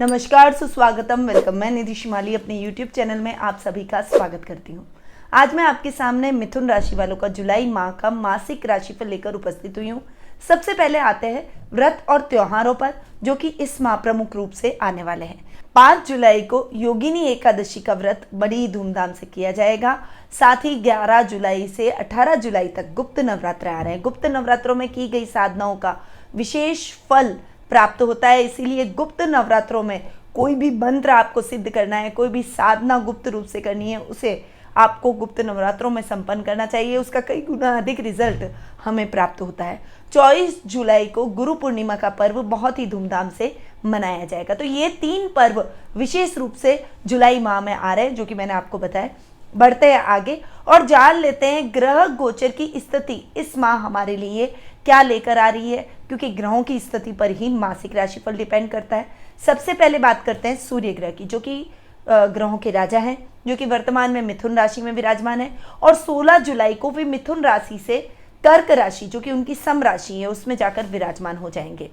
नमस्कार, सुस्वागतम, वेलकम। मैं निधि शिमाली अपने YouTube चैनल में आप सभी का स्वागत करती हूँ। आज मैं आपके सामने मिथुन राशि वालों का जुलाई माह का मासिक राशिफल लेकर उपस्थित हुई हूँ। सबसे पहले आते हैं व्रत और त्योहारों पर, जो कि इस माह प्रमुख रूप से आने वाले हैं। 5 जुलाई को योगिनी एकादशी का व्रत बड़ी धूमधाम से किया जाएगा। साथ ही 11 जुलाई से 18 जुलाई तक गुप्त नवरात्र आ रहे हैं। गुप्त नवरात्रों में की गई साधनाओं का विशेष फल प्राप्त होता है, इसीलिए गुप्त नवरात्रों में कोई भी मंत्र आपको सिद्ध करना है, कोई भी साधना गुप्त रूप से करनी है, उसे आपको गुप्त नवरात्रों में संपन्न करना चाहिए। उसका कई गुना अधिक रिजल्ट हमें प्राप्त होता है। 24 जुलाई को गुरु पूर्णिमा का पर्व बहुत ही धूमधाम से मनाया जाएगा। तो ये 3 पर्व विशेष रूप से जुलाई माह में आ रहे हैं, जो कि मैंने आपको बताया। बढ़ते हैं आगे और जान लेते हैं ग्रह गोचर की स्थिति इस माह हमारे लिए क्या लेकर आ रही है, क्योंकि ग्रहों की स्थिति पर ही मासिक राशिफल डिपेंड करता है। सबसे पहले बात करते हैं सूर्य ग्रह की, जो कि ग्रहों के राजा हैं, जो कि वर्तमान में मिथुन राशि में विराजमान है और 16 जुलाई को भी मिथुन राशि से कर्क राशि, जो कि उनकी सम राशि है, उसमें जाकर विराजमान हो जाएंगे।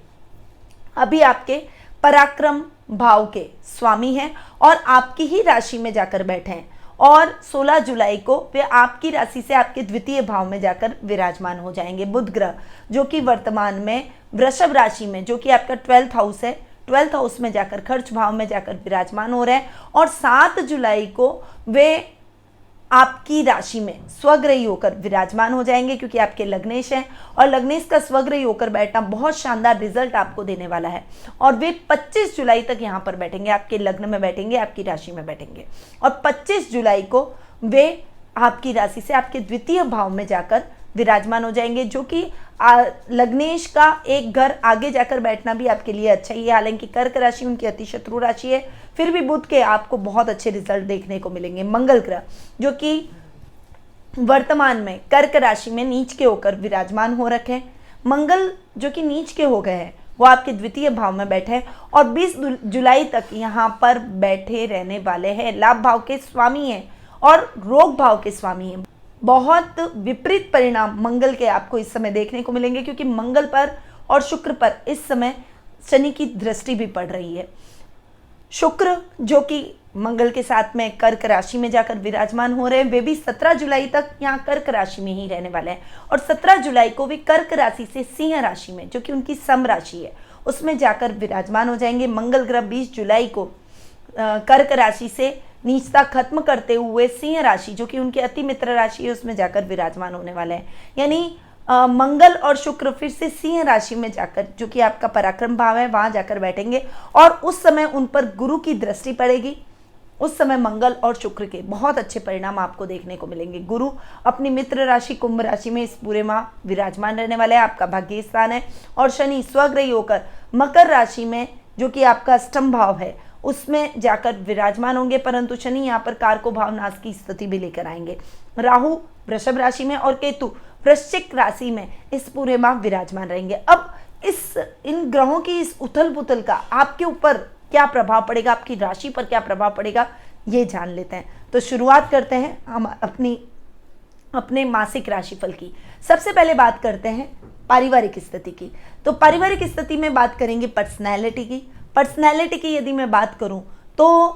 अभी आपके पराक्रम भाव के स्वामी हैं और आपकी ही राशि में जाकर बैठे हैं और 16 जुलाई को वे आपकी राशि से आपके द्वितीय भाव में जाकर विराजमान हो जाएंगे। बुध ग्रह, जो कि वर्तमान में वृषभ राशि में, जो कि आपका 12th हाउस है, 12th हाउस में जाकर खर्च भाव में जाकर विराजमान हो रहे हैं और 7 जुलाई को वे आपकी राशि में स्वग्रही होकर विराजमान हो जाएंगे, क्योंकि आपके लग्नेश हैं और लग्नेश का स्वग्रही होकर बैठना बहुत शानदार रिजल्ट आपको देने वाला है। और वे 25 जुलाई तक यहाँ पर बैठेंगे, आपके लग्न में बैठेंगे, आपकी राशि में बैठेंगे और 25 जुलाई को वे आपकी राशि से आपके द्वितीय भाव में जाकर विराजमान हो जाएंगे, जो कि लग्नेश का एक घर आगे जाकर बैठना भी आपके लिए अच्छा ही है। हालांकि कर्क राशि उनकी अति शत्रु राशि है, फिर भी बुध के आपको बहुत अच्छे रिजल्ट देखने को मिलेंगे। मंगल ग्रह, जो कि वर्तमान में कर्क राशि में नीच के होकर विराजमान हो रखे हैं, मंगल जो कि नीच के हो गए हैं, वो आपके द्वितीय भाव में बैठे हैं और 20 जुलाई तक यहाँ पर बैठे रहने वाले हैं। लाभ भाव के स्वामी हैं और रोग भाव के स्वामी हैं। बहुत विपरीत परिणाम मंगल के आपको इस समय देखने को मिलेंगे, क्योंकि मंगल पर और शुक्र पर इस समय शनि की दृष्टि भी पड़ रही है। शुक्र जो कि मंगल के साथ में कर्क राशि में जाकर विराजमान हो रहे हैं, वे भी 17 जुलाई तक यहाँ कर्क राशि में ही रहने वाले हैं और 17 जुलाई को भी कर्क राशि से सिंह राशि में, जो कि उनकी सम राशि है, उसमें जाकर विराजमान हो जाएंगे। मंगल ग्रह 20 जुलाई को कर्क राशि से नीचता खत्म करते हुए सिंह राशि, जो कि उनकी अति मित्र राशि है, उसमें जाकर विराजमान होने वाले हैं। यानी मंगल और शुक्र फिर से सिंह राशि में जाकर, जो कि आपका पराक्रम भाव है, वहां जाकर बैठेंगे और उस समय उन पर गुरु की दृष्टि पड़ेगी। उस समय मंगल और शुक्र के बहुत अच्छे परिणाम आपको देखने को मिलेंगे। गुरु अपनी मित्र राशि कुंभ राशि में इस पूरे माह विराजमान रहने वाले हैं, आपका भाग्य स्थान है और शनि स्वग्रही होकर मकर राशि में, जो कि आपका अष्टम भाव है, उसमें जाकर विराजमान होंगे, परंतु शनि यहाँ पर कारको भाव नाश की स्थिति भी लेकर आएंगे। राहु वृषभ राशि में और केतु वृश्चिक राशि में इस पूरे माह विराजमान रहेंगे। अब इन ग्रहों की इस उथल पुथल का आपके ऊपर क्या प्रभाव पड़ेगा, आपकी राशि पर क्या प्रभाव पड़ेगा, ये जान लेते हैं। तो शुरुआत करते हैं हम अपने मासिक राशिफल की। सबसे पहले बात करते हैं पारिवारिक स्थिति की। तो पारिवारिक स्थिति में बात करेंगे पर्सनैलिटी की। पर्सनैलिटी की यदि मैं बात करूं तो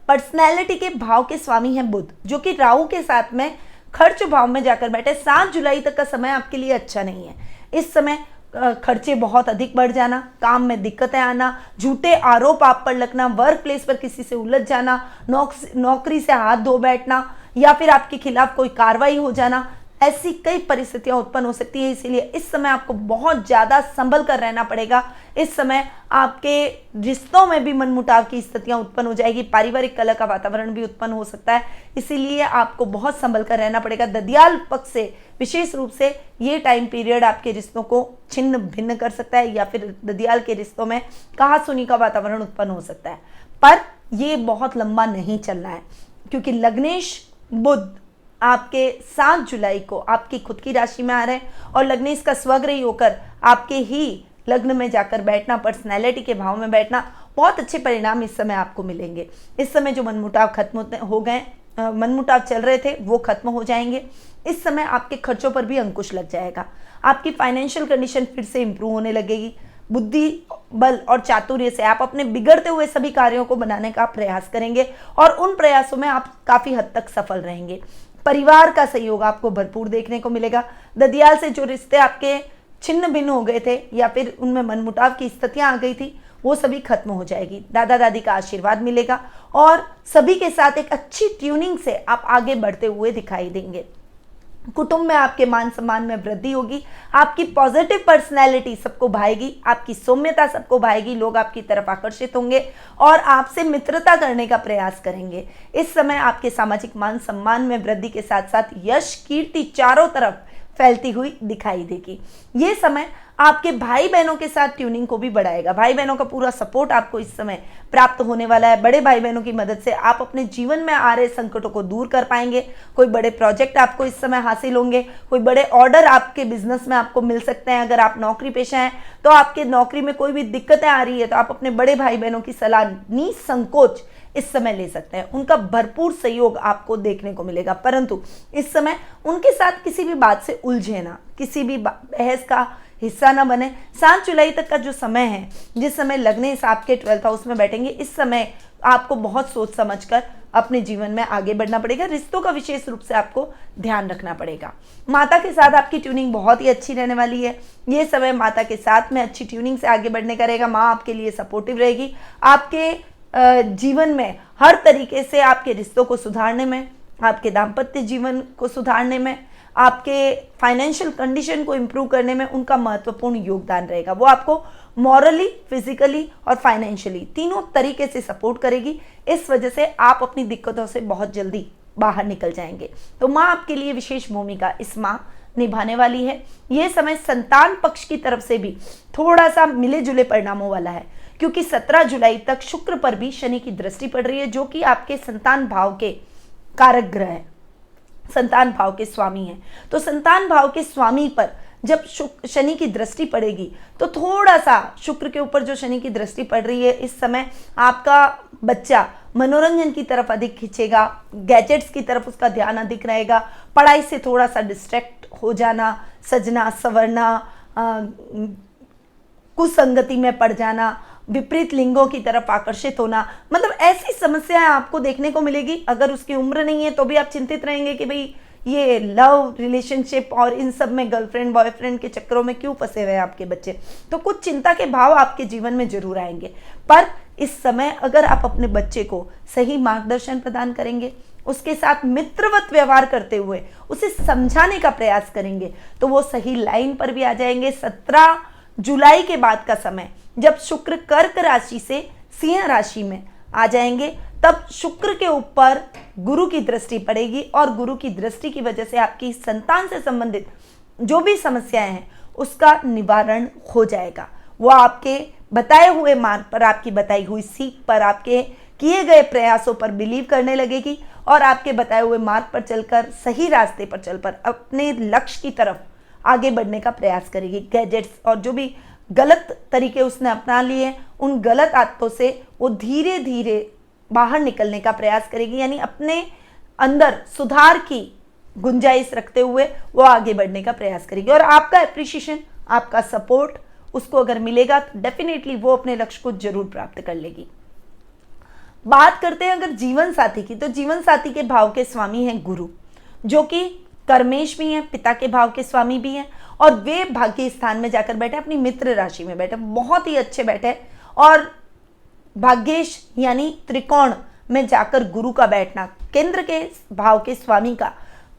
पर्सनैलिटी के भाव के स्वामी हैं बुध, जो कि राहु के साथ में खर्च भाव में जाकर बैठे। 7 जुलाई तक का समय आपके लिए अच्छा नहीं है। इस समय खर्चे बहुत अधिक बढ़ जाना, काम में दिक्कतें आना, झूठे आरोप आप पर लगना, वर्क प्लेस पर किसी से उलझ जाना, नौकरी से हाथ धो बैठना या फिर आपके खिलाफ कोई कार्रवाई हो जाना, ऐसी कई परिस्थितियां उत्पन्न हो सकती है। इसीलिए इस समय आपको बहुत ज़्यादा संभल कर रहना पड़ेगा। इस समय आपके रिश्तों में भी मनमुटाव की स्थितियां उत्पन्न हो जाएगी, पारिवारिक कलह का वातावरण भी उत्पन्न हो सकता है, इसीलिए आपको बहुत संभल कर रहना पड़ेगा। ददियाल पक्ष से विशेष रूप से ये टाइम पीरियड आपके रिश्तों को छिन्न भिन्न कर सकता है या फिर ददियाल के रिश्तों में कहासुनी का वातावरण उत्पन्न हो सकता है, पर ये बहुत लंबा नहीं चलना है, क्योंकि लग्नेश बुध आपके 7 जुलाई को आपकी खुद की राशि में आ रहे हैं और लग्नेश का स्वग्रही होकर आपके ही लग्न में जाकर बैठना, पर्सनैलिटी के भाव में बैठना, बहुत अच्छे परिणाम इस समय आपको मिलेंगे। इस समय जो मनमुटाव खत्म हो गए, मनमुटाव चल रहे थे, वो खत्म हो जाएंगे। इस समय आपके खर्चों पर भी अंकुश लग जाएगा, आपकी फाइनेंशियल कंडीशन फिर से इंप्रूव होने लगेगी। बुद्धि बल और चातुर्य से आप अपने बिगड़ते हुए सभी कार्यों को बनाने का प्रयास करेंगे और उन प्रयासों में आप काफी हद तक सफल रहेंगे। परिवार का सहयोग आपको भरपूर देखने को मिलेगा। ददियाल से जो रिश्ते आपके छिन्न भिन्न हो गए थे या फिर उनमें मनमुटाव की स्थितियां आ गई थी, वो सभी खत्म हो जाएगी। दादा दादी का आशीर्वाद मिलेगा और सभी के साथ एक अच्छी ट्यूनिंग से आप आगे बढ़ते हुए दिखाई देंगे। कुटुंब में आपके मान सम्मान में वृद्धि होगी। आपकी पॉजिटिव पर्सनैलिटी सबको भाएगी, आपकी सौम्यता सबको भाएगी। लोग आपकी तरफ आकर्षित होंगे और आपसे मित्रता करने का प्रयास करेंगे। इस समय आपके सामाजिक मान सम्मान में वृद्धि के साथ साथ यश कीर्ति चारों तरफ फैलती हुई दिखाई देगी। ये समय आपके भाई बहनों के साथ ट्यूनिंग को भी बढ़ाएगा। भाई बहनों का पूरा सपोर्ट आपको इस समय प्राप्त होने वाला है। बड़े भाई बहनों की मदद से आप अपने जीवन में आ रहे संकटों को दूर कर पाएंगे। कोई बड़े प्रोजेक्ट आपको इस समय हासिल होंगे, कोई बड़े ऑर्डर आपके बिजनेस में आपको मिल सकते हैं। अगर आप नौकरी पेशा हैं तो आपके नौकरी में कोई भी दिक्कतें आ रही है तो आप अपने बड़े भाई बहनों की सलाह निसंकोच इस समय ले सकते हैं। उनका भरपूर सहयोग आपको देखने को मिलेगा, परंतु इस समय उनके साथ किसी भी बात से उलझे ना, किसी भी बहस का हिस्सा ना बने। 7 जुलाई तक का जो समय है, जिस समय लग्न इस आपके 12th हाउस में बैठेंगे, इस समय आपको बहुत सोच समझकर अपने जीवन में आगे बढ़ना पड़ेगा। रिश्तों का विशेष रूप से आपको ध्यान रखना पड़ेगा। माता के साथ आपकी ट्यूनिंग बहुत ही अच्छी रहने वाली है। ये समय माता के साथ में अच्छी ट्यूनिंग से आगे बढ़ने का रहेगा। माँ आपके लिए सपोर्टिव रहेगी। आपके जीवन में हर तरीके से आपके रिश्तों को सुधारने में, आपके दाम्पत्य जीवन को सुधारने में, आपके फाइनेंशियल कंडीशन को इम्प्रूव करने में उनका महत्वपूर्ण योगदान रहेगा। वो आपको मॉरली, फिजिकली और फाइनेंशियली तीनों तरीके से सपोर्ट करेगी। इस वजह से आप अपनी दिक्कतों से बहुत जल्दी बाहर निकल जाएंगे। तो माँ आपके लिए विशेष भूमिका इस माह निभाने वाली है। यह समय संतान पक्ष की तरफ से भी थोड़ा सा मिले जुले परिणामों वाला है, क्योंकि 17 जुलाई तक शुक्र पर भी शनि की दृष्टि पड़ रही है, जो कि आपके संतान भाव के कारक ग्रह है, संतान भाव के स्वामी है। तो संतान भाव के स्वामी पर जब शनि की दृष्टि पड़ेगी तो थोड़ा सा शुक्र के ऊपर जो शनि की दृष्टि पड़ रही है, इस समय आपका बच्चा मनोरंजन की तरफ अधिक खींचेगा, गैजेट्स की तरफ उसका ध्यान अधिक रहेगा, पढ़ाई से थोड़ा सा डिस्ट्रैक्ट हो जाना, सजना संवरना, कुसंगति में पड़ जाना, विपरीत लिंगों की तरफ आकर्षित होना, मतलब ऐसी समस्याएं आपको देखने को मिलेगी। अगर उसकी उम्र नहीं है तो भी आप चिंतित रहेंगे कि भाई ये लव रिलेशनशिप और इन सब में गर्लफ्रेंड बॉयफ्रेंड के चक्करों में क्यों फंसे हुए हैं आपके बच्चे। तो कुछ चिंता के भाव आपके जीवन में जरूर आएंगे, पर इस समय अगर आप अपने बच्चे को सही मार्गदर्शन प्रदान करेंगे, उसके साथ मित्रवत व्यवहार करते हुए उसे समझाने का प्रयास करेंगे, तो वो सही लाइन पर भी आ जाएंगे। 17 जुलाई के बाद का समय जब शुक्र कर्क राशि से सिंह राशि में आ जाएंगे, तब शुक्र के ऊपर गुरु की दृष्टि पड़ेगी और गुरु की दृष्टि की वजह से आपकी संतान से संबंधित जो भी समस्याएं हैं उसका निवारण हो जाएगा। वो आपके बताए हुए मार्ग पर, आपकी बताई हुई सीख पर, आपके किए गए प्रयासों पर बिलीव करने लगेगी और आपके बताए हुए मार्ग पर चलकर, सही रास्ते पर चलकर अपने लक्ष्य की तरफ आगे बढ़ने का प्रयास करेगी। गैजेट्स और जो भी गलत तरीके उसने अपना लिए, उन गलत आदतों से वो धीरे धीरे बाहर निकलने का प्रयास करेगी, यानी अपने अंदर सुधार की गुंजाइश रखते हुए वो आगे बढ़ने का प्रयास करेगी। और आपका एप्रिशिएशन, आपका सपोर्ट उसको अगर मिलेगा तो डेफिनेटली वो अपने लक्ष्य को जरूर प्राप्त कर लेगी। बात करते हैं अगर जीवन साथी की, तो जीवन साथी के भाव के स्वामी हैं गुरु, जो कि कर्मेश भी हैं, पिता के भाव के स्वामी भी हैं, और वे भाग्य स्थान में जाकर बैठे, अपनी मित्र राशि में बैठे, बहुत ही अच्छे बैठे। और भाग्येश यानी त्रिकोण में जाकर गुरु का बैठना, केंद्र के भाव के स्वामी का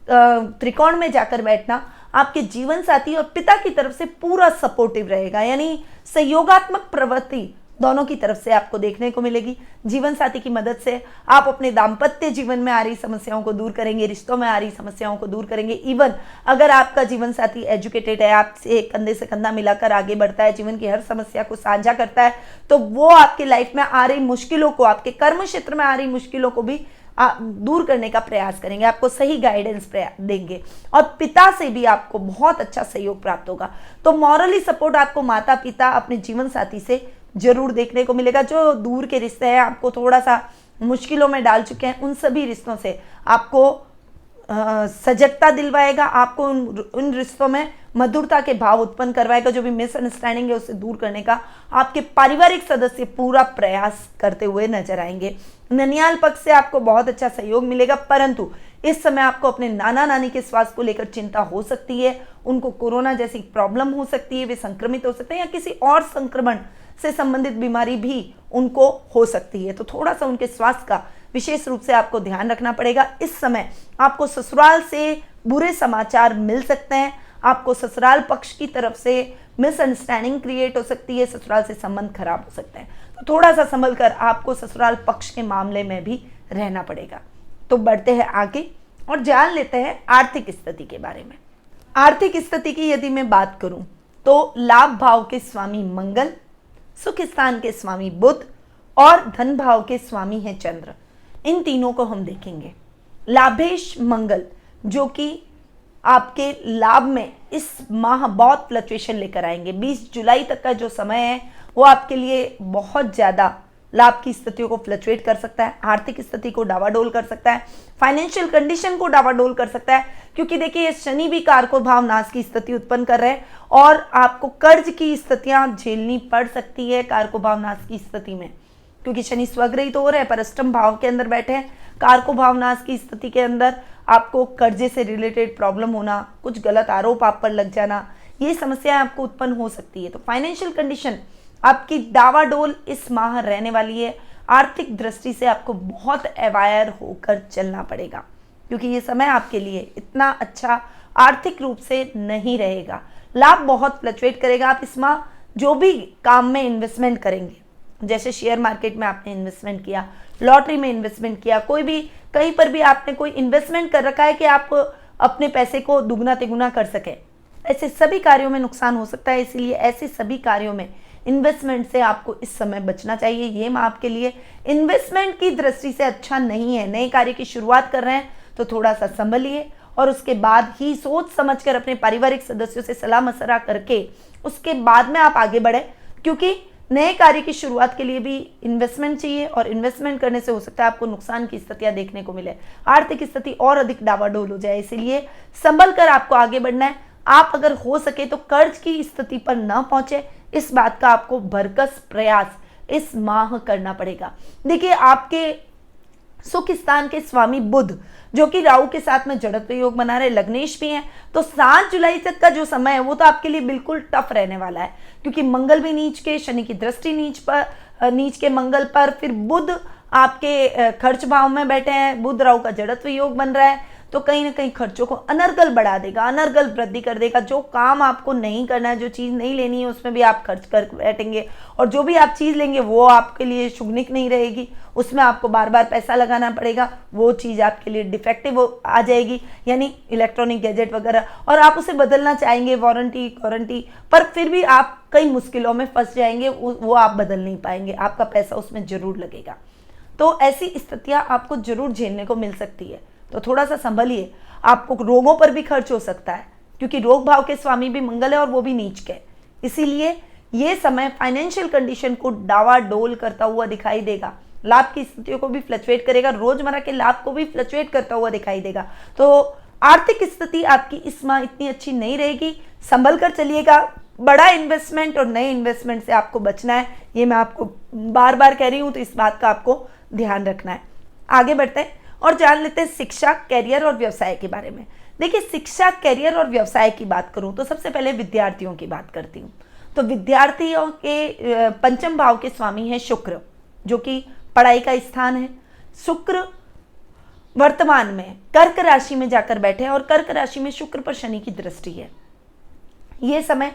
त्रिकोण में जाकर बैठना आपके जीवन साथी और पिता की तरफ से पूरा सपोर्टिव रहेगा, यानी सहयोगात्मक प्रवृत्ति दोनों की तरफ से आपको देखने को मिलेगी। जीवन साथी की मदद से आप अपने दाम्पत्य जीवन में आ रही समस्याओं को दूर करेंगे, रिश्तों में आ रही समस्याओं को दूर करेंगे। इवन अगर आपका जीवन साथी एजुकेटेड है, आपसे कंधे से कंधा मिलाकर आगे बढ़ता है, जीवन की हर समस्या को साझा करता है, तो वो आपके लाइफ में आ रही मुश्किलों को, आपके कर्म क्षेत्र में आ रही मुश्किलों को भी दूर करने का प्रयास करेंगे, आपको सही गाइडेंस देंगे और पिता से भी आपको बहुत अच्छा सहयोग प्राप्त होगा। तो मॉरली सपोर्ट आपको माता पिता, अपने जीवन साथी से जरूर देखने को मिलेगा। जो दूर के रिश्ते हैं, आपको थोड़ा सा मुश्किलों में डाल चुके हैं, उन सभी रिश्तों से आपको सजगता दिलवाएगा, आपको उन रिश्तों में मधुरता के भाव उत्पन्न करवाएगा। जो भी मिसअंडरस्टैंडिंग है उसे दूर करने का आपके पारिवारिक सदस्य पूरा प्रयास करते हुए नजर आएंगे। ननियाल पक्ष से आपको बहुत अच्छा सहयोग मिलेगा, परंतु इस समय आपको अपने नाना नानी के स्वास्थ्य को लेकर चिंता हो सकती है। उनको कोरोना जैसी प्रॉब्लम हो सकती है, वे संक्रमित हो सकते हैं, या किसी और संक्रमण से संबंधित बीमारी भी उनको हो सकती है। तो थोड़ा सा उनके स्वास्थ्य का विशेष रूप से आपको ध्यान रखना पड़ेगा। इस समय आपको ससुराल से बुरे समाचार मिल सकते हैं, आपको ससुराल पक्ष की तरफ से मिसअंडरस्टैंडिंग क्रिएट हो सकती है, ससुराल से संबंध खराब हो सकते हैं। तो थोड़ा सा संभल कर आपको ससुराल पक्ष के मामले में भी रहना पड़ेगा। तो बढ़ते हैं आगे और जान लेते हैं आर्थिक स्थिति के बारे में। आर्थिक स्थिति की यदि मैं बात करूं तो लाभ भाव के स्वामी मंगल, सुख स्थान के स्वामी बुध और धन भाव के स्वामी हैं चंद्र। इन तीनों को हम देखेंगे। लाभेश मंगल जो कि आपके लाभ में इस माह बहुत फ्लक्चुएशन लेकर आएंगे। 20 जुलाई तक का जो समय है वो आपके लिए बहुत ज़्यादा लाभ की स्थितियों को फ्लक्चुएट कर सकता है, आर्थिक स्थिति को डावाडोल कर सकता है, फाइनेंशियल कंडीशन को डावाडोल कर सकता है। क्योंकि देखिए ये शनि भी कारको भाव नाश की स्थिति उत्पन्न कर रहे हैं और आपको कर्ज की स्थितियां झेलनी पड़ सकती है कारको भाव नाश की स्थिति में, क्योंकि शनि स्वग्रही तो हो रहे हैं पर अष्टम भाव के अंदर बैठे हैं। कारको भाव नाश की स्थिति के अंदर आपको कर्जे से रिलेटेड प्रॉब्लम होना, कुछ गलत आरोप आप पर लग जाना, ये समस्याएं आपको उत्पन्न हो सकती है। तो फाइनेंशियल कंडीशन आपकी डावाडोल इस माह रहने वाली है। आर्थिक दृष्टि से आपको बहुत अवायर होकर चलना पड़ेगा, क्योंकि ये समय आपके लिए इतना अच्छा आर्थिक रूप से नहीं रहेगा। लाभ बहुत फ्लक्चुएट करेगा। आप इस माह जो भी काम में इन्वेस्टमेंट करेंगे, जैसे शेयर मार्केट में आपने इन्वेस्टमेंट किया, लॉटरी में इन्वेस्टमेंट किया, कोई भी कहीं पर भी आपने कोई इन्वेस्टमेंट कर रखा है कि आप अपने पैसे को दुगना तिगुना कर सके, ऐसे सभी कार्यों में नुकसान हो सकता है। इसीलिए ऐसे सभी कार्यों में इन्वेस्टमेंट से आपको इस समय बचना चाहिए। ये माह आपके लिए इन्वेस्टमेंट की दृष्टि से अच्छा नहीं है। नए कार्य की शुरुआत कर रहे हैं तो थोड़ा सा संभलिए और उसके बाद ही सोच समझकर अपने पारिवारिक सदस्यों से सलाह मशवरा करके उसके बाद में आप आगे बढ़े, क्योंकि नए कार्य की शुरुआत के लिए भी इन्वेस्टमेंट चाहिए और इन्वेस्टमेंट करने से हो सकता है आपको नुकसान की स्थितियां देखने को मिले, आर्थिक स्थिति और अधिक डावाडोल हो जाए। इसीलिए संभल कर आपको आगे बढ़ना है। आप अगर हो सके तो कर्ज की स्थिति पर न पहुंचे, इस बात का आपको भरकस प्रयास इस माह करना पड़ेगा। देखिए आपके सुख स्थान के स्वामी बुध जो कि राहु के साथ में जड़त्व योग बना रहे, लग्नेश भी हैं, तो 7 जुलाई तक का जो समय है वो तो आपके लिए बिल्कुल टफ रहने वाला है, क्योंकि मंगल भी नीच के, शनि की दृष्टि नीच के मंगल पर, फिर बुध आपके खर्च भाव में बैठे हैं, बुध राहु का जड़त्व योग बन रहा है, तो कहीं ना कहीं खर्चों को अनर्गल बढ़ा देगा, अनर्गल वृद्धि कर देगा। जो काम आपको नहीं करना है, जो चीज़ नहीं लेनी है, उसमें भी आप खर्च कर बैठेंगे और जो भी आप चीज़ लेंगे वो आपके लिए शुभनिक नहीं रहेगी, उसमें आपको बार बार पैसा लगाना पड़ेगा, वो चीज़ आपके लिए डिफेक्टिव आ जाएगी, यानी इलेक्ट्रॉनिक गैजेट वगैरह, और आप उसे बदलना चाहेंगे वारंटी पर फिर भी आप कई मुश्किलों में फंस जाएंगे, वो आप बदल नहीं पाएंगे, आपका पैसा उसमें जरूर लगेगा। तो ऐसी स्थितियाँ आपको जरूर झेलने को मिल सकती है, तो थोड़ा सा संभलिए। आपको रोगों पर भी खर्च हो सकता है, क्योंकि रोग भाव के स्वामी भी मंगल है और वो भी नीच के, इसीलिए ये समय फाइनेंशियल कंडीशन को डावाडोल करता हुआ दिखाई देगा। लाभ की स्थितियों को भी फ्लक्चुएट करेगा, रोजमर्रा के लाभ को भी फ्लक्चुएट करता हुआ दिखाई देगा। तो आर्थिक स्थिति आपकी इस माह इतनी अच्छी नहीं रहेगी, संभल कर चलिएगा। बड़ा इन्वेस्टमेंट और नए इन्वेस्टमेंट से आपको बचना है, ये मैं आपको बार बार कह रही हूँ, तो इस बात का आपको ध्यान रखना है। आगे बढ़ते हैं और जान लेते हैं शिक्षा, कैरियर और व्यवसाय के बारे में। देखिए शिक्षा, कैरियर और व्यवसाय की बात करूं तो सबसे पहले विद्यार्थियों की बात करती हूं। तो विद्यार्थियों के पंचम भाव के स्वामी हैं शुक्र, जो कि पढ़ाई का स्थान है। शुक्र वर्तमान में कर्क राशि में जाकर बैठे हैं और कर्क राशि में शुक्र पर शनि की दृष्टि है। यह समय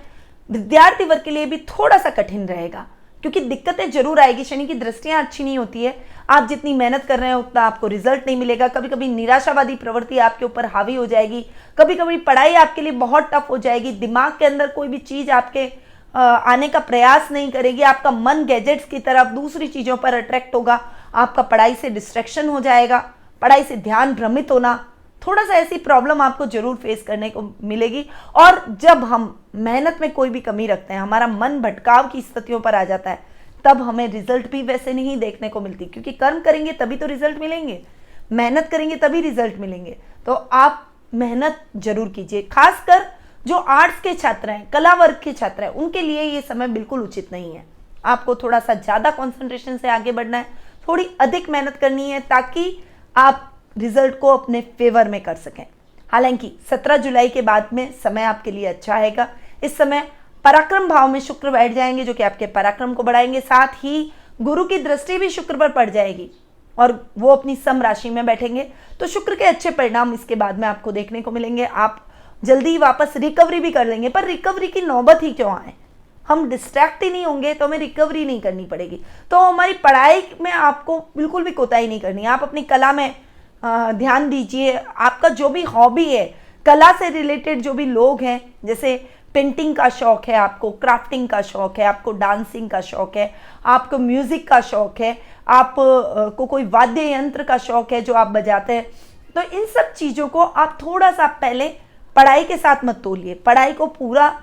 विद्यार्थी वर्ग के लिए भी थोड़ा सा कठिन रहेगा, क्योंकि दिक्कतें जरूर आएगी। शनि की दृष्टियां अच्छी नहीं होती है, आप जितनी मेहनत कर रहे हैं उतना आपको रिजल्ट नहीं मिलेगा। कभी कभी निराशावादी प्रवृत्ति आपके ऊपर हावी हो जाएगी, कभी कभी पढ़ाई आपके लिए बहुत टफ हो जाएगी, दिमाग के अंदर कोई भी चीज आपके आने का प्रयास नहीं करेगी, आपका मन गैजेट्स की तरफ दूसरी चीजों पर अट्रैक्ट होगा, आपका पढ़ाई से डिस्ट्रैक्शन हो जाएगा, पढ़ाई से ध्यान भ्रमित होना, थोड़ा सा ऐसी प्रॉब्लम आपको जरूर फेस करने को मिलेगी। और जब हम मेहनत में कोई भी कमी रखते हैं, हमारा मन भटकाव की स्थितियों पर आ जाता है, तब हमें रिजल्ट भी वैसे नहीं देखने को मिलती, क्योंकि कर्म करेंगे तभी तो रिजल्ट मिलेंगे। मेहनत करेंगे तभी रिजल्ट मिलेंगे। तो आप मेहनत जरूर कीजिए। खासकर जो आर्ट्स के छात्र हैं, कला वर्ग के छात्र हैं, उनके लिए ये समय बिल्कुल उचित नहीं है। आपको थोड़ा सा ज़्यादा कंसंट्रेशन से आगे बढ़ना है, थोड़ी अधिक मेहनत करनी है ताकि आप रिजल्ट को अपने फेवर में कर सकें। हालांकि 17 जुलाई के बाद में समय आपके लिए अच्छा आएगा। इस समय पराक्रम भाव में शुक्र बैठ जाएंगे जो कि आपके पराक्रम को बढ़ाएंगे। साथ ही गुरु की दृष्टि भी शुक्र पर पड़ जाएगी और वो अपनी सम राशि में बैठेंगे, तो शुक्र के अच्छे परिणाम इसके बाद में आपको देखने को मिलेंगे। आप जल्दी वापस रिकवरी भी कर लेंगे, पर रिकवरी की नौबत ही क्यों आए? हम डिस्ट्रैक्ट ही नहीं होंगे तो हमें रिकवरी नहीं करनी पड़ेगी। तो हमारी पढ़ाई में आपको बिल्कुल भी कोताही नहीं करनी है। आप अपनी कला में ध्यान दीजिए। आपका जो भी हॉबी है, कला से रिलेटेड जो भी लोग हैं, जैसे पेंटिंग का शौक है, आपको क्राफ्टिंग का शौक है, आपको डांसिंग का शौक है, आपको म्यूजिक का शौक है, आप को कोई वाद्य यंत्र का शौक है जो आप बजाते हैं, तो इन सब चीज़ों को आप थोड़ा सा पहले पढ़ाई के साथ मत तोलिए। पढ़ाई को पूरा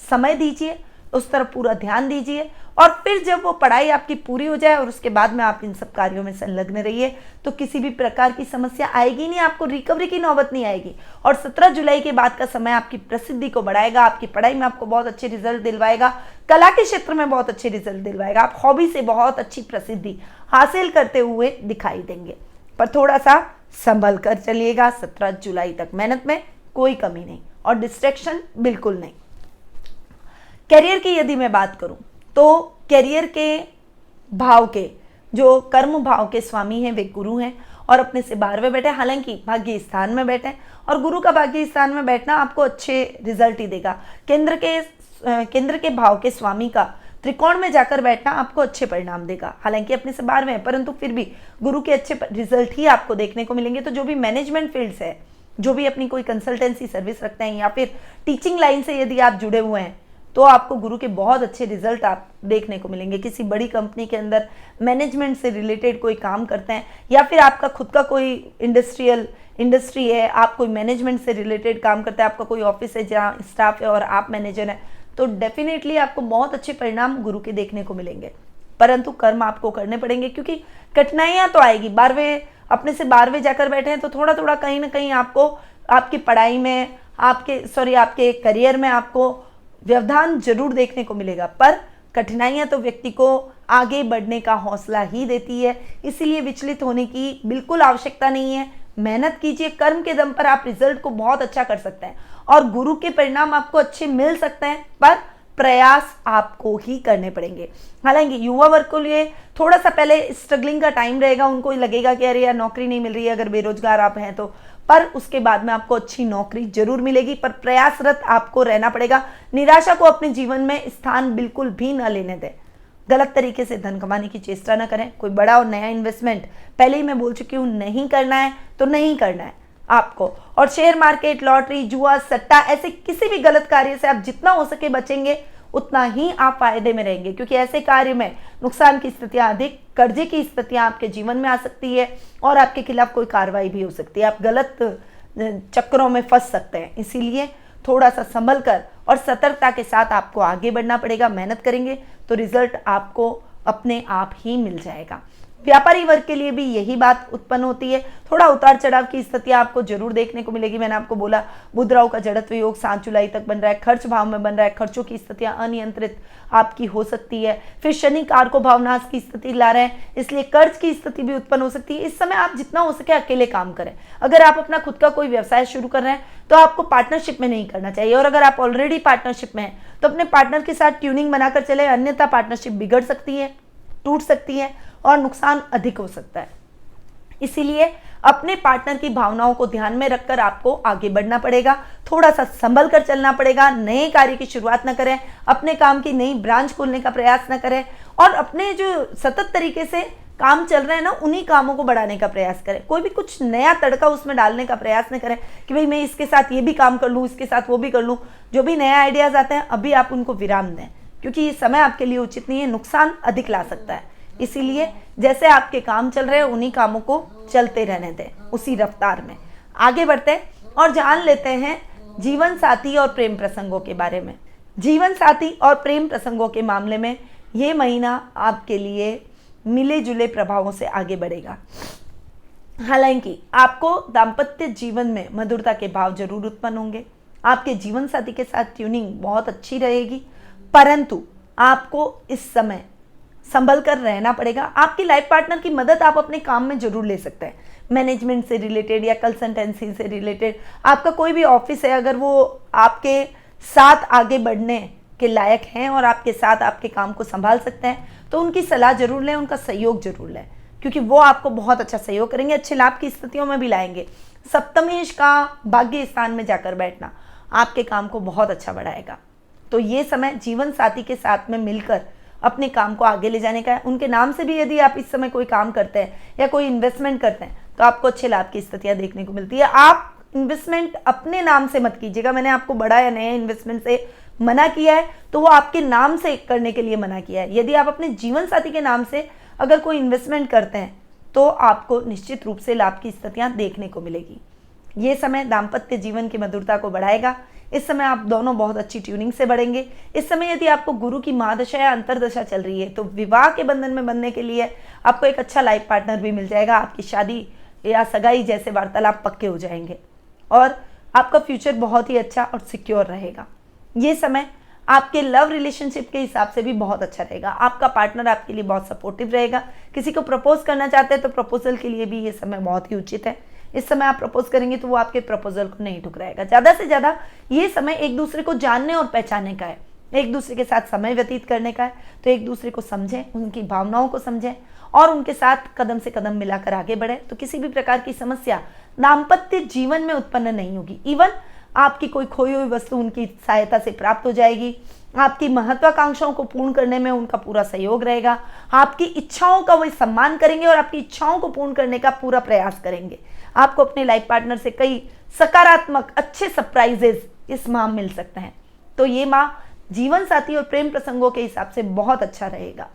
समय दीजिए, उस तरफ पूरा ध्यान दीजिए, और फिर जब वो पढ़ाई आपकी पूरी हो जाए और उसके बाद में आप इन सब कार्यों में संलग्न रहिए, तो किसी भी प्रकार की समस्या आएगी नहीं, आपको रिकवरी की नौबत नहीं आएगी। और 17 जुलाई के बाद का समय आपकी प्रसिद्धि को बढ़ाएगा, आपकी पढ़ाई में आपको बहुत अच्छे रिजल्ट दिलवाएगा, कला के क्षेत्र में बहुत अच्छे रिजल्ट दिलवाएगा। आप हॉबी से बहुत अच्छी प्रसिद्धि हासिल करते हुए दिखाई देंगे, पर थोड़ा सा संभल कर चलिएगा। 17 जुलाई तक मेहनत में कोई कमी नहीं और डिस्ट्रैक्शन बिल्कुल नहीं। करियर की यदि मैं बात करूं तो करियर के भाव के जो कर्म भाव के स्वामी हैं वे गुरु हैं और अपने से 12वें बैठे, हालांकि भाग्य स्थान में बैठे, और गुरु का भाग्य स्थान में बैठना आपको अच्छे रिजल्ट ही देगा। केंद्र के भाव के स्वामी का त्रिकोण में जाकर बैठना आपको अच्छे परिणाम देगा। हालांकि अपने से 12वें है, परंतु फिर भी गुरु के अच्छे रिजल्ट ही आपको देखने को मिलेंगे। तो जो भी मैनेजमेंट फील्ड्स है, जो भी अपनी कोई कंसल्टेंसी सर्विस रखते हैं या फिर टीचिंग लाइन से यदि आप जुड़े हुए हैं, तो आपको गुरु के बहुत अच्छे रिजल्ट आप देखने को मिलेंगे। किसी बड़ी कंपनी के अंदर मैनेजमेंट से रिलेटेड कोई काम करते हैं या फिर आपका खुद का कोई इंडस्ट्री है, आप कोई मैनेजमेंट से रिलेटेड काम करते हैं, आपका कोई ऑफिस है जहाँ स्टाफ है और आप मैनेजर हैं, तो डेफिनेटली आपको बहुत अच्छे परिणाम गुरु के देखने को मिलेंगे। परंतु कर्म आपको करने पड़ेंगे क्योंकि कठिनाइयाँ तो आएगी। 12वें अपने से 12वें जाकर बैठे हैं तो थोड़ा थोड़ा कहीं ना कहीं आपको आपकी पढ़ाई में आपके करियर में आपको व्यवधान जरूर देखने को मिलेगा, पर कठिनाइयां तो व्यक्ति को आगे बढ़ने का हौसला ही देती है, इसीलिए विचलित होने की बिल्कुल आवश्यकता नहीं है। मेहनत कीजिए, कर्म के दम पर आप रिजल्ट को बहुत अच्छा कर सकते हैं और गुरु के परिणाम आपको अच्छे मिल सकते हैं, पर प्रयास आपको ही करने पड़ेंगे। हालांकि युवा वर्ग के लिए थोड़ा सा पहले स्ट्रगलिंग का टाइम रहेगा, उनको लगेगा कि अरे यार नौकरी नहीं मिल रही है अगर बेरोजगार आप हैं तो, पर उसके बाद में आपको अच्छी नौकरी जरूर मिलेगी, पर प्रयासरत आपको रहना पड़ेगा। निराशा को अपने जीवन में स्थान बिल्कुल भी न लेने दें। गलत तरीके से धन कमाने की चेष्टा न करें। कोई बड़ा और नया इन्वेस्टमेंट, पहले ही मैं बोल चुकी हूँ, नहीं करना है तो नहीं करना है आपको। और शेयर मार्केट, लॉटरी, जुआ, सट्टा, ऐसे किसी भी गलत कार्य से आप जितना हो सके बचेंगे, उतना ही आप फायदे में रहेंगे, क्योंकि ऐसे कार्य में नुकसान की स्थितियां अधिक, कर्जे की स्थितियां आपके जीवन में आ सकती है और आपके खिलाफ कोई कार्रवाई भी हो सकती है। आप गलत चक्करों में फंस सकते हैं, इसीलिए थोड़ा सा संभल कर और सतर्कता के साथ आपको आगे बढ़ना पड़ेगा। मेहनत करेंगे तो रिजल्ट आपको अपने आप ही मिल जाएगा। व्यापारी वर्ग के लिए भी यही बात उत्पन्न होती है। थोड़ा उतार चढ़ाव की स्थितियां आपको जरूर देखने को मिलेगी। मैंने आपको बोला बुध राहु का जड़त्व योग 7 जुलाई तक बन रहा है, खर्च भाव में बन रहा है, खर्चों की स्थितियां अनियंत्रित आपकी हो सकती है। फिर शनि कारको भावनाश की स्थिति ला रहे हैं, इसलिए कर्ज की स्थिति भी उत्पन्न हो सकती है। इस समय आप जितना हो सके अकेले काम करें। अगर आप अपना खुद का कोई व्यवसाय शुरू कर रहे हैं तो आपको पार्टनरशिप में नहीं करना चाहिए, और अगर आप ऑलरेडी पार्टनरशिप में हैं तो अपने पार्टनर के साथ ट्यूनिंग बनाकर चले, अन्यथा पार्टनरशिप बिगड़ सकती है, टूट सकती है और नुकसान अधिक हो सकता है। इसीलिए अपने पार्टनर की भावनाओं को ध्यान में रखकर आपको आगे बढ़ना पड़ेगा। थोड़ा सा संभल कर चलना पड़ेगा। नए कार्य की शुरुआत न करें, अपने काम की नई ब्रांच खोलने का प्रयास न करें, और अपने जो सतत तरीके से काम चल रहे हैं ना, उन्हीं कामों को बढ़ाने का प्रयास करें। कोई भी कुछ नया तड़का उसमें डालने का प्रयास न करें कि भाई मैं इसके साथ ये भी काम कर लूँ, इसके साथ वो भी कर लूँ। जो भी नया आइडियाज आते हैं अभी आप उनको विराम दें, क्योंकि ये समय आपके लिए उचित नहीं है, नुकसान अधिक ला सकता है। इसीलिए जैसे आपके काम चल रहे हैं उन्हीं कामों को चलते रहने दें, उसी रफ्तार में आगे बढ़ते हैं और जान लेते हैं जीवन साथी और प्रेम प्रसंगों के बारे में। जीवन साथी और प्रेम प्रसंगों के मामले में ये महीना आपके लिए मिले जुले प्रभावों से आगे बढ़ेगा। हालांकि आपको दाम्पत्य जीवन में मधुरता के भाव जरूर उत्पन्न होंगे, आपके जीवन साथी के साथ ट्यूनिंग बहुत अच्छी रहेगी, परंतु आपको इस समय संभल कर रहना पड़ेगा। आपकी लाइफ पार्टनर की मदद आप अपने काम में जरूर ले सकते हैं, मैनेजमेंट से रिलेटेड या कंसल्टेंसी से रिलेटेड। आपका कोई भी ऑफिस है, अगर वो आपके साथ आगे बढ़ने के लायक हैं और आपके साथ आपके काम को संभाल सकते हैं, तो उनकी सलाह जरूर लें, उनका सहयोग जरूर लें, क्योंकि वो आपको बहुत अच्छा सहयोग करेंगे, अच्छे लाभ की स्थितियों में भी लाएंगे। सप्तमेश का भाग्य स्थान में जाकर बैठना आपके काम को बहुत अच्छा बढ़ाएगा। तो ये समय जीवन साथी के साथ में मिलकर अपने काम को आगे ले जाने का है। उनके नाम से भी यदि आप इस समय कोई काम करते हैं या कोई इन्वेस्टमेंट करते हैं तो आपको अच्छे लाभ की स्थितियां देखने को मिलती है। आप इन्वेस्टमेंट अपने नाम से मत कीजिएगा, मैंने आपको बड़ा या नया इन्वेस्टमेंट से मना किया है तो वो आपके नाम से करने के लिए मना किया है। यदि आप अपने जीवन साथी के नाम से अगर कोई इन्वेस्टमेंट करते हैं तो आपको निश्चित रूप से लाभ की स्थितियां देखने को मिलेगी। ये समय दाम्पत्य जीवन की मधुरता को बढ़ाएगा। इस समय आप दोनों बहुत अच्छी ट्यूनिंग से बढ़ेंगे। इस समय यदि आपको गुरु की महादशा या अंतरदशा चल रही है तो विवाह के बंधन में बंधने के लिए आपको एक अच्छा लाइफ पार्टनर भी मिल जाएगा। आपकी शादी या सगाई जैसे वार्तालाप पक्के हो जाएंगे और आपका फ्यूचर बहुत ही अच्छा और सिक्योर रहेगा। ये समय आपके लव रिलेशनशिप के हिसाब से भी बहुत अच्छा रहेगा। आपका पार्टनर आपके लिए बहुत सपोर्टिव रहेगा। किसी को प्रपोज करना चाहते हैं तो प्रपोजल के लिए भी ये समय बहुत ही उचित है। इस समय आप प्रपोज करेंगे तो वो आपके प्रपोजल को नहीं ठुकराएगा। ज़्यादा से ज़्यादा ये समय एक दूसरे को जानने और पहचानने का है, एक दूसरे के साथ समय व्यतीत करने का है। तो एक दूसरे को समझें, उनकी भावनाओं को समझें और उनके साथ कदम से कदम मिलाकर आगे बढ़े। तो किसी भी प्रकार की समस्या दाम्पत्य जीवन में उत्पन्न नहीं होगी। इवन आपकी कोई खोई हुई वस्तु उनकी सहायता से प्राप्त हो जाएगी। आपकी महत्वाकांक्षाओं को पूर्ण करने में उनका पूरा सहयोग रहेगा। आपकी इच्छाओं का वो सम्मान करेंगे और आपकी इच्छाओं को पूर्ण करने का पूरा प्रयास करेंगे। आपको अपने लाइफ पार्टनर से कई सकारात्मक अच्छे सरप्राइजेस इस माह मिल सकते हैं। तो ये माह जीवन साथी और प्रेम प्रसंगों के हिसाब से बहुत अच्छा रहेगा।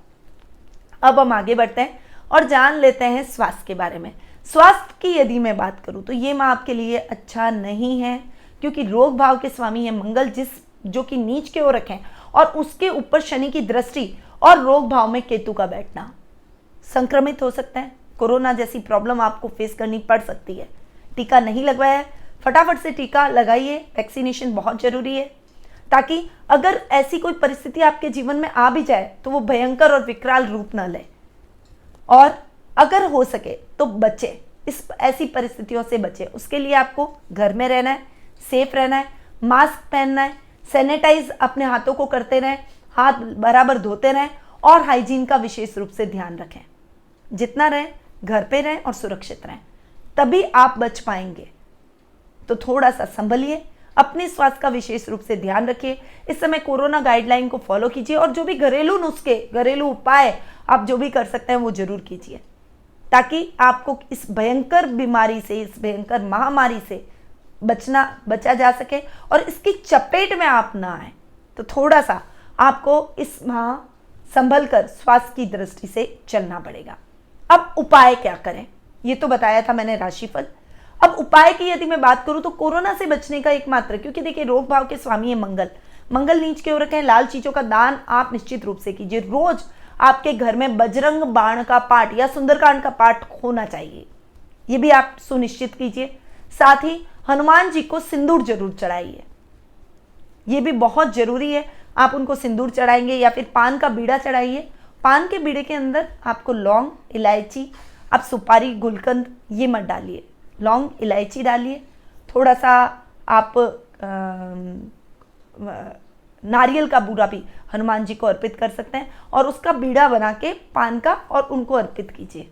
अब हम आगे बढ़ते हैं और जान लेते हैं स्वास्थ्य के बारे में। स्वास्थ्य की यदि मैं बात करूं तो ये माह आपके लिए अच्छा नहीं है, क्योंकि रोग भाव के स्वामी है मंगल, जो कि नीच की ओर रखें और उसके ऊपर शनि की दृष्टि और रोग भाव में केतु का बैठना। संक्रमित हो सकते हैं, कोरोना जैसी प्रॉब्लम आपको फेस करनी पड़ सकती है। टीका नहीं लगवाया है, फटाफट से टीका लगाइए। वैक्सीनेशन बहुत जरूरी है, ताकि अगर ऐसी कोई परिस्थिति आपके जीवन में आ भी जाए तो वो भयंकर और विकराल रूप न ले। और अगर हो सके तो बचे, इस ऐसी परिस्थितियों से बचे। उसके लिए आपको घर में रहना है, सेफ रहना है, मास्क पहनना है, सैनिटाइज अपने हाथों को करते रहें, हाथ बराबर धोते रहें और हाइजीन का विशेष रूप से ध्यान रखें। जितना रहें घर पे रहें और सुरक्षित रहें, तभी आप बच पाएंगे। तो थोड़ा सा संभलिए, अपने स्वास्थ्य का विशेष रूप से ध्यान रखिए। इस समय कोरोना गाइडलाइन को फॉलो कीजिए और जो भी घरेलू नुस्खे, घरेलू उपाय आप जो भी कर सकते हैं वो जरूर कीजिए, ताकि आपको इस भयंकर बीमारी से, इस भयंकर महामारी से बचा जा सके और इसकी चपेट में आप ना आए। तो थोड़ा सा आपको इस माह संभल कर स्वास्थ्य की दृष्टि से चलना पड़ेगा। अब उपाय क्या करें, ये तो बताया था मैंने राशिफल। अब उपाय की यदि मैं बात करूं तो कोरोना से बचने का एकमात्र, क्योंकि देखिए रोग भाव के स्वामी है मंगल, मंगल नीच के ओर रखें। लाल चीजों का दान आप निश्चित रूप से कीजिए। रोज आपके घर में बजरंग बाण का पाठ या सुंदरकांड का पाठ होना चाहिए, ये भी आप सुनिश्चित कीजिए। साथ ही हनुमान जी को सिंदूर जरूर चढ़ाइए, ये भी बहुत जरूरी है। आप उनको सिंदूर चढ़ाएंगे या फिर पान का बीड़ा चढ़ाइए। पान के बीड़े के अंदर आपको लौंग, इलायची, आप सुपारी, गुलकंद ये मत डालिए, लौंग इलायची डालिए। थोड़ा सा आप नारियल का बूरा भी हनुमान जी को अर्पित कर सकते हैं और उसका बीड़ा बना के पान का और उनको अर्पित कीजिए।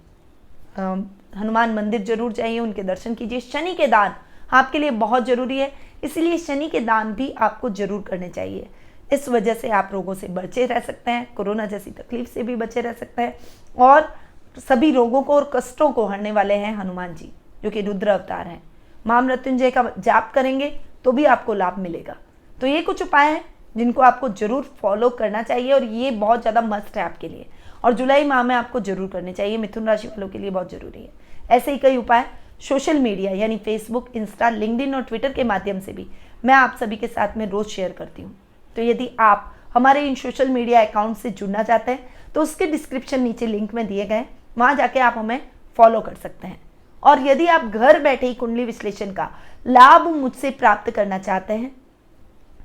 हनुमान मंदिर जरूर जाइए, उनके दर्शन कीजिए। शनि के दान आपके लिए बहुत जरूरी है, इसलिए शनि के दान भी आपको जरूर करने चाहिए। इस वजह से आप रोगों से बचे रह सकते हैं, कोरोना जैसी तकलीफ से भी बचे रह सकते हैं और सभी रोगों को और कष्टों को हरने वाले हैं हनुमान जी, जो कि रुद्र अवतार हैं। महामृत्युंजय का जाप करेंगे तो भी आपको लाभ मिलेगा। तो ये कुछ उपाय हैं जिनको आपको जरूर फॉलो करना चाहिए और ये बहुत ज़्यादा मस्ट है आपके लिए और जुलाई माह में आपको जरूर करने चाहिए। मिथुन राशि वालों के लिए बहुत जरूरी है। ऐसे ही कई उपाय सोशल मीडिया यानी फेसबुक, इंस्टा, लिंक्डइन और ट्विटर के माध्यम से भी मैं आप सभी के साथ में रोज शेयर करती हूँ। तो यदि आप हमारे इन सोशल मीडिया अकाउंट से जुड़ना चाहते हैं तो उसके डिस्क्रिप्शन नीचे लिंक में दिए गए, वहाँ जाके आप हमें फॉलो कर सकते हैं और यदि आप घर बैठे ही कुंडली विश्लेषण का लाभ मुझसे प्राप्त करना चाहते हैं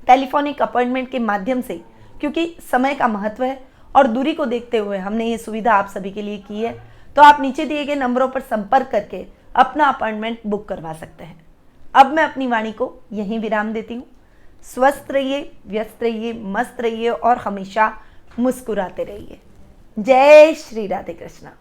टेलीफोनिक अपॉइंटमेंट के माध्यम से, क्योंकि समय का महत्व है और दूरी को देखते हुए हमने ये सुविधा आप सभी के लिए की है, तो आप नीचे दिए गए नंबरों पर संपर्क करके अपना अपॉइंटमेंट बुक करवा सकते हैं। अब मैं अपनी वाणी को यहीं विराम देती हूँ। स्वस्थ रहिए, व्यस्त रहिए, मस्त रहिए और हमेशा मुस्कुराते रहिए। जय श्री राधे कृष्णा।